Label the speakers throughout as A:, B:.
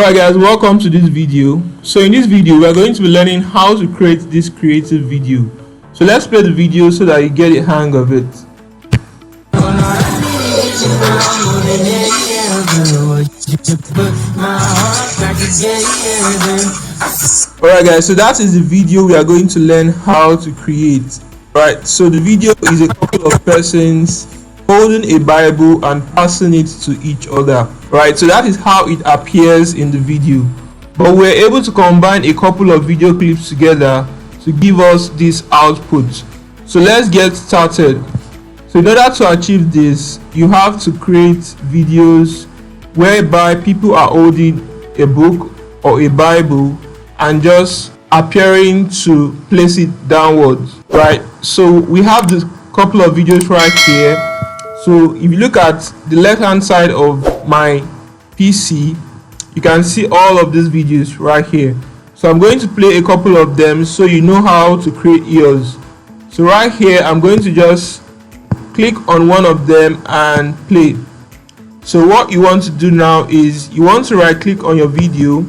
A: Alright guys, welcome to this video. So in this video we are going to be learning how to create this creative video. So let's play the video so that you get a hang of it. Alright guys, so that is the video we are going to learn how to create. Right, so the video is a couple of persons holding a Bible and passing it to each other. Right, so that is how it appears in the video, but we're able to combine a couple of video clips together to give us this output. So let's get started. So in order to achieve this, you have to create videos whereby people are holding a book or a Bible and just appearing to place it downwards. Right, so we have this couple of videos right here. So if you look at the left hand side of my PC, you can see all of these videos right here. So I'm going to play a couple of them so you know how to create yours. So right here I'm going to just click on one of them and play. So what you want to do now is you want to right click on your video.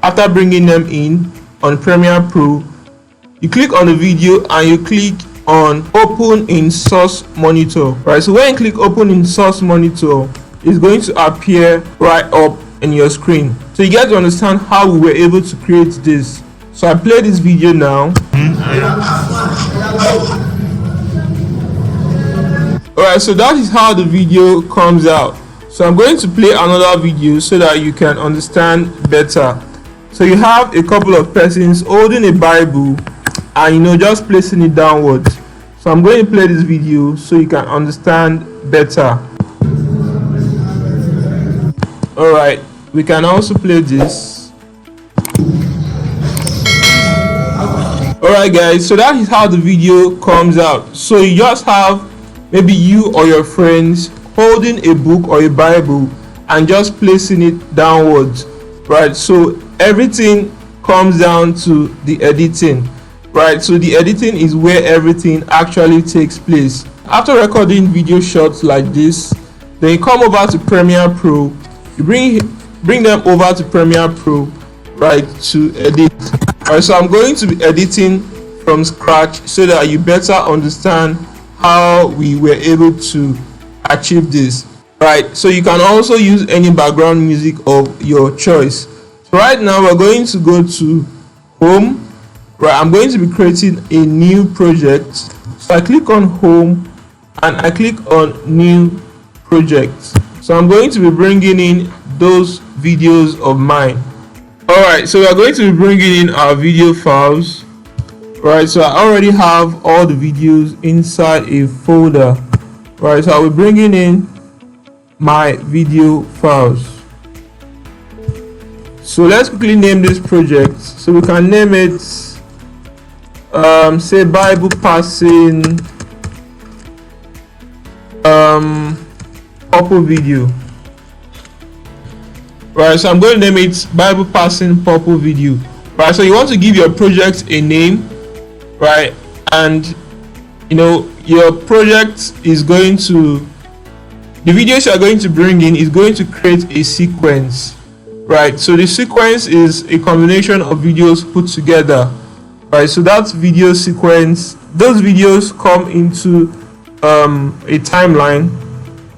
A: After bringing them in on Premiere Pro, you click on the video and you click on open in source monitor. Right, so when you click open in source monitor, it's going to appear right up in your screen. So you get to understand how we were able to create this. So I play this video now. Alright, so that is how the video comes out. So I'm going to play another video so that you can understand better. So you have a couple of persons holding a Bible and just placing it downwards. So I'm going to play this video so you can understand better. Alright, we can also play this. Alright guys, so that is how the video comes out. So you just have maybe you or your friends holding a book or a Bible and just placing it downwards. Right, so everything comes down to the editing. Right, so the editing is where everything actually takes place. After recording video shots like this, then you come over to Premiere Pro. You bring them over to Premiere Pro, right, to edit. Alright, so I'm going to be editing from scratch so that you better understand how we were able to achieve this. Right, so you can also use any background music of your choice. So right now we're going to go to Home. Right, I'm going to be creating a new project. So I click on Home and I click on New Project. So I'm going to be bringing in those videos of mine. Alright, so we are going to be bringing in our video files. Right, so I already have all the videos inside a folder. Right, so I'll be bringing in my video files. So let's quickly name this project. So we can name it say Bible passing purple video. Right, so I'm going to name it Bible passing purple video. Right, so you want to give your project a name, right, and your project is going to, the videos you are going to bring in is going to create a sequence. Right, so the sequence is a combination of videos put together. Right, so that video sequence, those videos come into a timeline.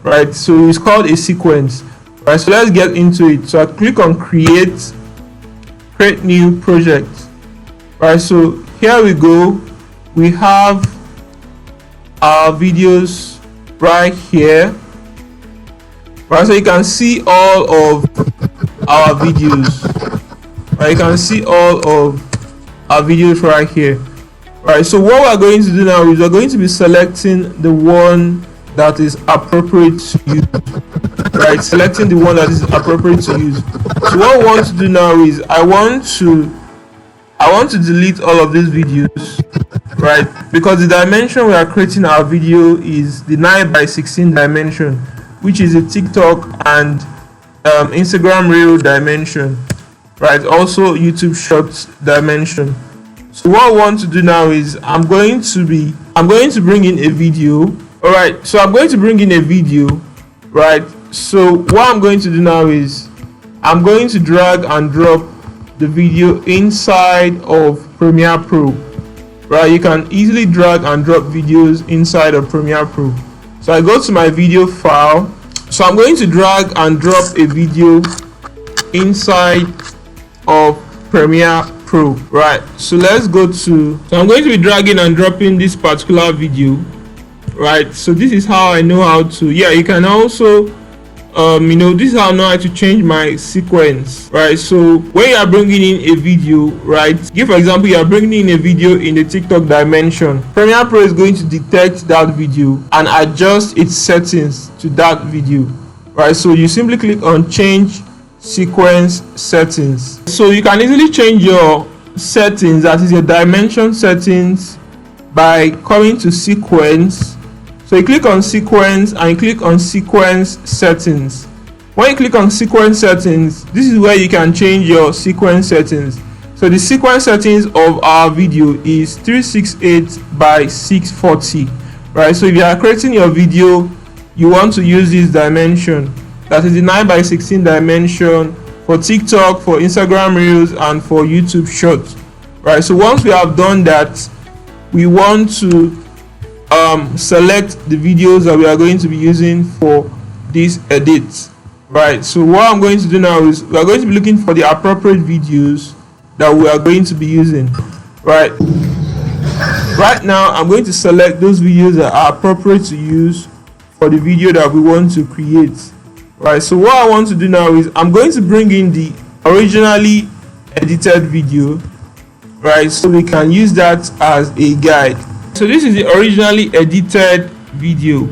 A: Right, so it's called a sequence. Right, so let's get into it. So I click on create new project. Right, so here we go. We have our videos right here. Right, so you can see all of our videos. Right, you can see all of our videos right here. Right, so what we're going to do now is we're going to be selecting the one that is appropriate to use. Right, selecting the one that is appropriate to use. So what we want to do now is I want to delete all of these videos, right, because the dimension we are creating our video is the 9:16 dimension, which is a TikTok and Instagram Reel dimension. Right, also YouTube Shorts dimension. So what I want to do now is I'm going to bring in a video. Alright, so I'm going to bring in a video. Right, so what I'm going to do now is I'm going to drag and drop the video inside of Premiere Pro. Right, you can easily drag and drop videos inside of Premiere Pro. So I go to my video file. So I'm going to drag and drop a video inside of Premiere Pro. Right, so let's go to, so I'm going to be dragging and dropping this particular video. Right, so this is how I know how to, yeah, you can also this is how I know how to change my sequence. Right, so when you are bringing in a video, right, give for example you are bringing in a video in the TikTok dimension, Premiere Pro is going to detect that video and adjust its settings to that video. Right, so you simply click on change sequence settings. So you can easily change your settings, that is your dimension settings, by coming to sequence. So you click on sequence and you click on sequence settings. When you click on sequence settings, this is where you can change your sequence settings. So the sequence settings of our video is 368 by 640. Right, so if you are creating your video, you want to use this dimension, that is the 9 by 16 dimension for TikTok, for Instagram Reels, and for YouTube Shorts. Right, so once we have done that, we want to select the videos that we are going to be using for this edit. Right, so what I'm going to do now is we are going to be looking for the appropriate videos that we are going to be using. Right now I'm going to select those videos that are appropriate to use for the video that we want to create. Right, so what I want to do now is I'm going to bring in the originally edited video, right, so we can use that as a guide. So this is the originally edited video.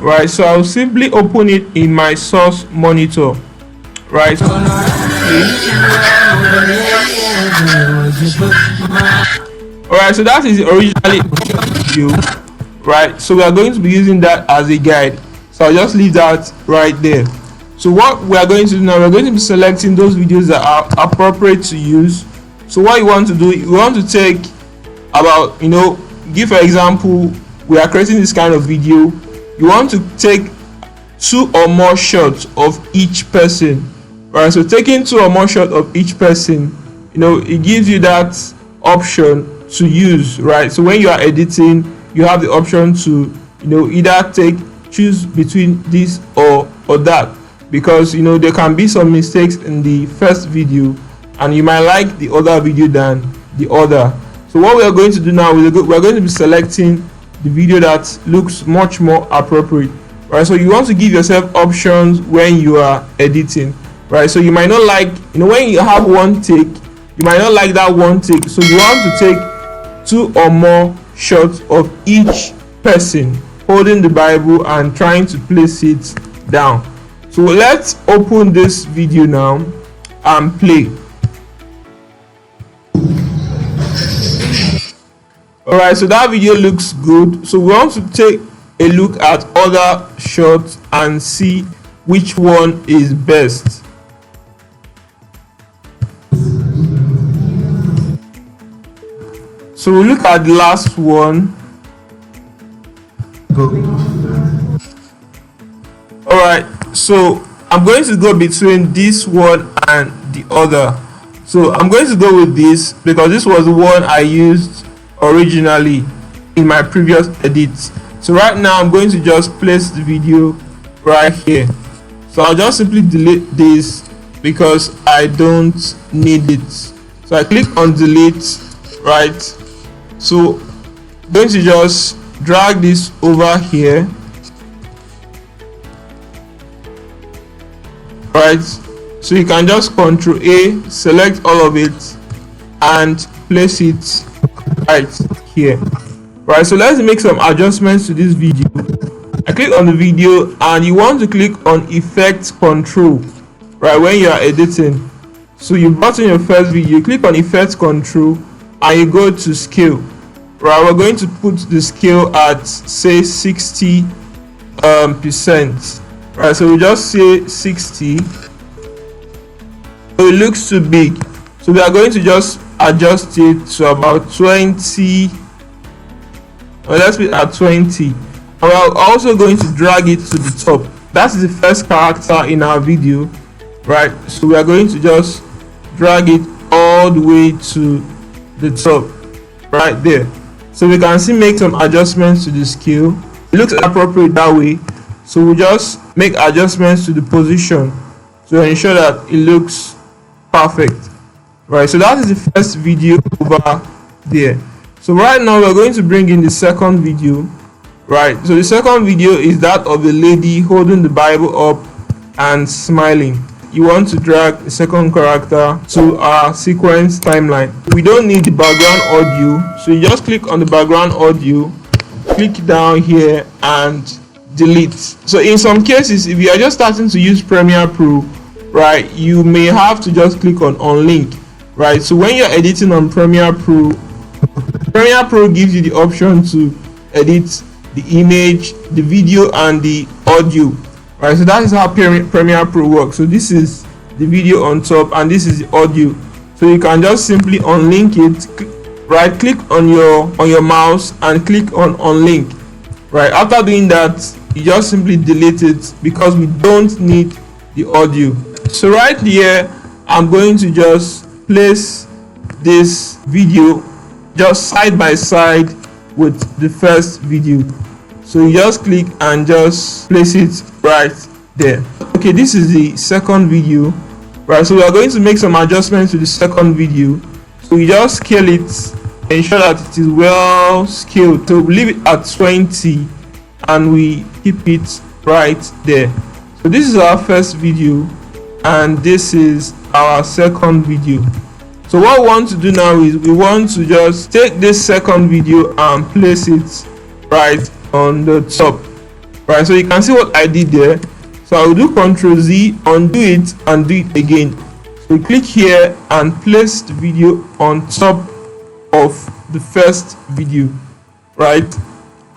A: Right, so I'll simply open it in my source monitor. Right, alright, so that is the originally edited video. Right, so we are going to be using that as a guide, so I'll just leave that right there. So what we are going to do now, we're going to be selecting those videos that are appropriate to use. So what you want to do, you want to take about, give for example, we are creating this kind of video. You want to take 2 or more shots of each person. Right, so taking 2 or more shots of each person, it gives you that option to use. Right, so when you are editing, you have the option to either choose between this or that, because there can be some mistakes in the first video and you might like the other video than the other. So what we are going to do now is we are going to be selecting the video that looks much more appropriate. Right, so you want to give yourself options when you are editing. Right, so you might not like, when you have one take, you might not like that one take, so you want to take 2 or more shots of each person holding the Bible and trying to place it down. So let's open this video now and play. Alright, so that video looks good. So we want to take a look at other shots and see which one is best. So we look at the last one. Go. Alright, so I'm going to go between this one and the other. So I'm going to go with this because this was the one I used originally in my previous edits. So right now I'm going to just place the video right here. So I'll just simply delete this because I don't need it. So I click on delete. Right, so I'm going to just drag this over here. Right, so you can just Ctrl A, select all of it and place it right here. Right, so let's make some adjustments to this video. I click on the video and you want to click on effect control. Right, when you are editing, so you button your first video, you click on effect control and you go to scale. Right, we're going to put the scale at say 60%. Right, so we just say 60. So it looks too big, so we are going to just adjust it to about 20. Well, let's be at 20, and we're also going to drag it to the top. That's the first character in our video, right? So we are going to just drag it all the way to the top right there, so we can see make some adjustments to the scale. It looks appropriate that way, so we just make adjustments to the position to ensure that it looks perfect, right? So that is the first video over there. So right now we're going to bring in the second video, right? So the second video is that of a lady holding the Bible up and smiling. You want to drag the second character to our sequence timeline. We don't need the background audio, so you just click on the background audio, click down here and delete. So in some cases, if you are just starting to use Premiere Pro, right, you may have to just click on unlink, right? So when you're editing on Premiere Pro gives you the option to edit the image, the video and the audio, right? So that is how Premiere Pro works. So this is the video on top and this is the audio, so you can just simply unlink it, right click on your mouse and click on unlink, right? After doing that, you just simply delete it because we don't need the audio. So right here I'm going to just place this video just side by side with the first video. So you just click and just place it right there. Okay, this is the second video, right? So we are going to make some adjustments to the second video. So we just scale it, ensure that it is well scaled. So we leave it at 20 and we keep it right there. So this is our first video and this is our second video. So what we want to do now is we want to just take this second video and place it right on the top, right? So you can see what I did there. So I will do Ctrl Z, undo it and do it again. So click here and place the video on top of the first video, right?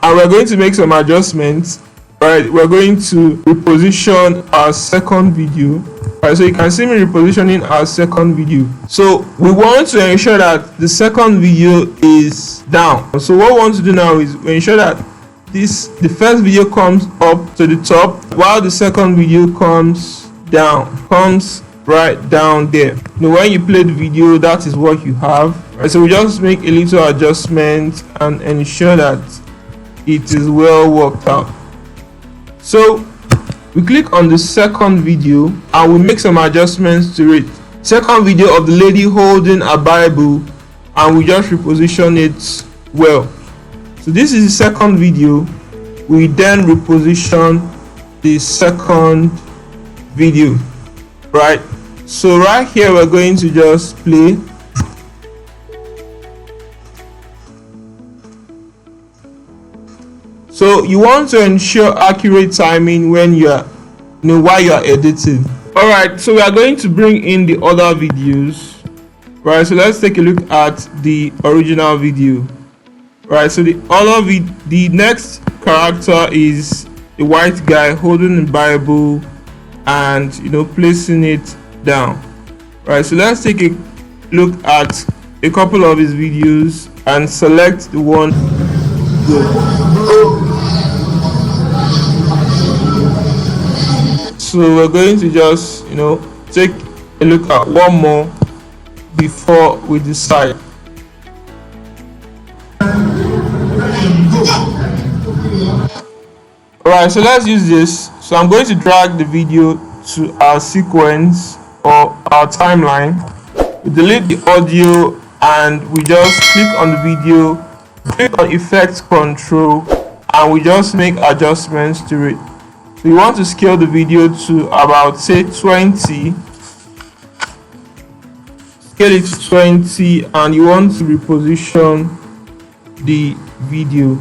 A: And we're going to make some adjustments, right? We're going to reposition our second video, right? So you can see me repositioning our second video. So we want to ensure that the second video is down. So what we want to do now is we ensure that the first video comes up to the top while the second video comes right down there. Now when you play the video, that is what you have, right? So we just make a little adjustment and ensure that it is well worked out. So we click on the second video and we make some adjustments to it. Second video of the lady holding a Bible, and we just reposition it well. So this is the second video. We then reposition the second video, right? So right here we're going to just play. So you want to ensure accurate timing when you're while you're editing. All right, so we are going to bring in the other videos, right? So let's take a look at the original video. Right, so the next character is a white guy holding the Bible and placing it down. Right, so let's take a look at a couple of his videos and select the one. So we're going to just take a look at one more before we decide. Alright, so let's use this. So I'm going to drag the video to our sequence or our timeline. We delete the audio and we just click on the video, click on effect control, and we just make adjustments to it. So you want to scale the video to about say 20, scale it to 20, and you want to reposition the video.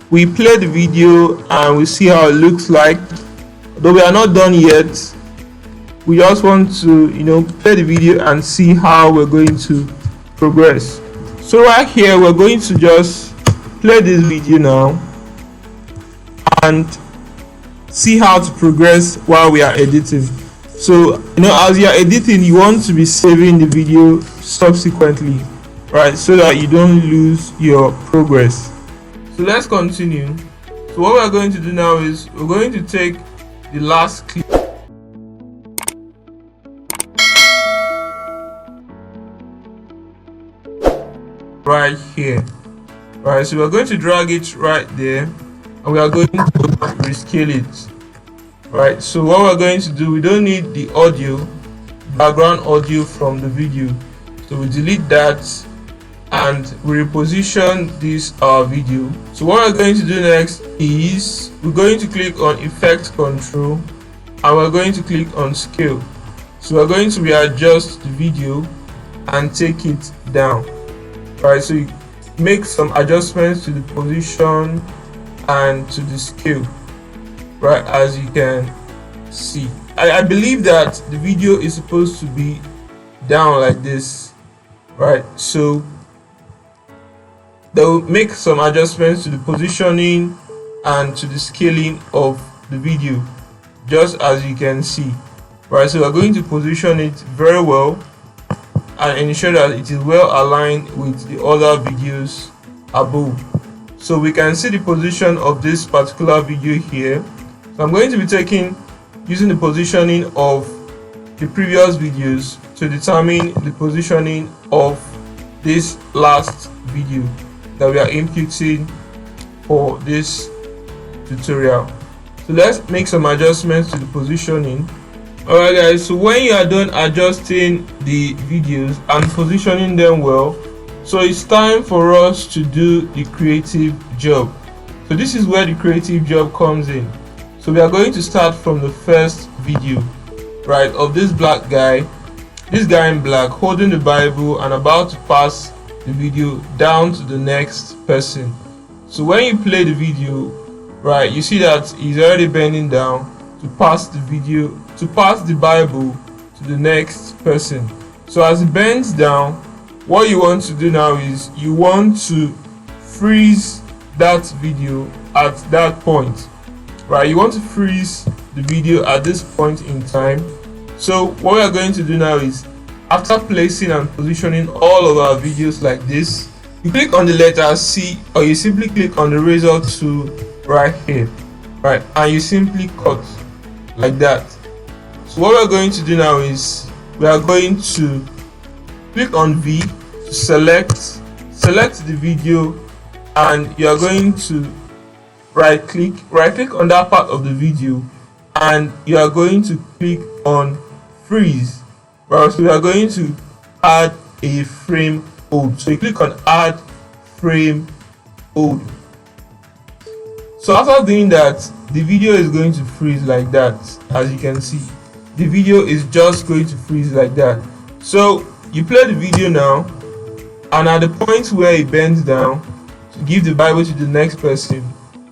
A: We play the video and we see how it looks like. Though we are not done yet, we just want to play the video and see how we're going to progress. So right here we're going to just play this video now and see how to progress while we are editing. So as you are editing, you want to be saving the video subsequently, right, so that you don't lose your progress. So let's continue. So what we're going to do now is we're going to take the last clip right here. Right, so we're going to drag it right there, and we are going to rescale it. Right, so what we're going to do, we don't need the audio, background audio from the video, so we delete that and we reposition this our video. So what we're going to do next is we're going to click on effect control and we're going to click on scale. So we're going to readjust the video and take it down. Right, so you make some adjustments to the position and to the scale, right, as you can see. I believe that the video is supposed to be down like this, right? So they'll make some adjustments to the positioning and to the scaling of the video, just as you can see. Right, so we're going to position it very well and ensure that it is well aligned with the other videos above. So we can see the position of this particular video here. So I'm going to be using the positioning of the previous videos to determine the positioning of this last video that we are inputting for this tutorial. So let's make some adjustments to the positioning. Alright guys, so when you are done adjusting the videos and positioning them well, so it's time for us to do the creative job. So this is where the creative job comes in. So we are going to start from the first video, right, of this guy in black holding the Bible and about to pass the video down to the next person. So when you play the video, right, you see that he's already bending down to pass the Bible to the next person. So as he bends down, what you want to do now is you want to freeze that video at that point, right? You want to freeze the video at this point in time. So what we are going to do now is, after placing and positioning all of our videos like this, you click on the letter C, or you simply click on the razor tool right here, right, and you simply cut like that. So what we're going to do now is we are going to click on V to select the video, and you are going to right click on that part of the video, and you are going to click on freeze. Right, so we are going to add a frame hold. So you click on add frame hold. So after doing that, the video is going to freeze like that. As you can see, the video is just going to freeze like that. So you play the video now, and at the point where it bends down to give the Bible to the next person,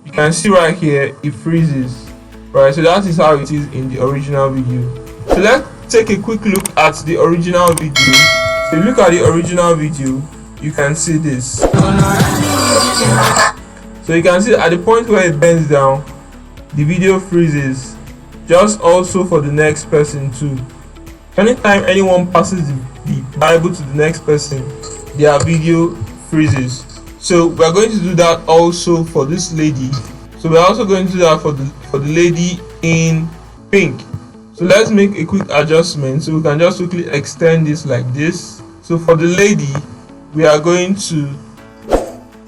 A: you can see right here it freezes. Right, so that is how it is in the original video. So let's take a quick look at the original video. So look at the original video, you can see this. So you can see at the point where it bends down, the video freezes, just also for the next person too. Anytime anyone passes the Bible to the next person, their video freezes. So we are going to do that also for this lady. So we're also going to do that for the lady in pink. So let's make a quick adjustment, so we can just quickly extend this like this. So for the lady, we are going to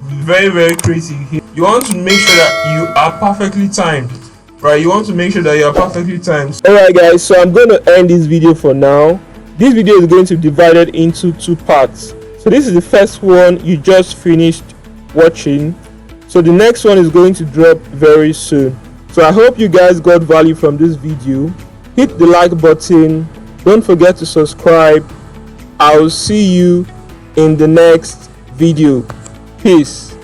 A: be very creative here. You want to make sure that you are perfectly timed, right? You want to make sure that you are perfectly timed. Alright guys, so I'm going to end this video for now. This video is going to be divided into two parts. So this is the first one you just finished watching. So the next one is going to drop very soon. So I hope you guys got value from this video. Hit the like button, don't forget to subscribe. I'll see you in the next video. Peace.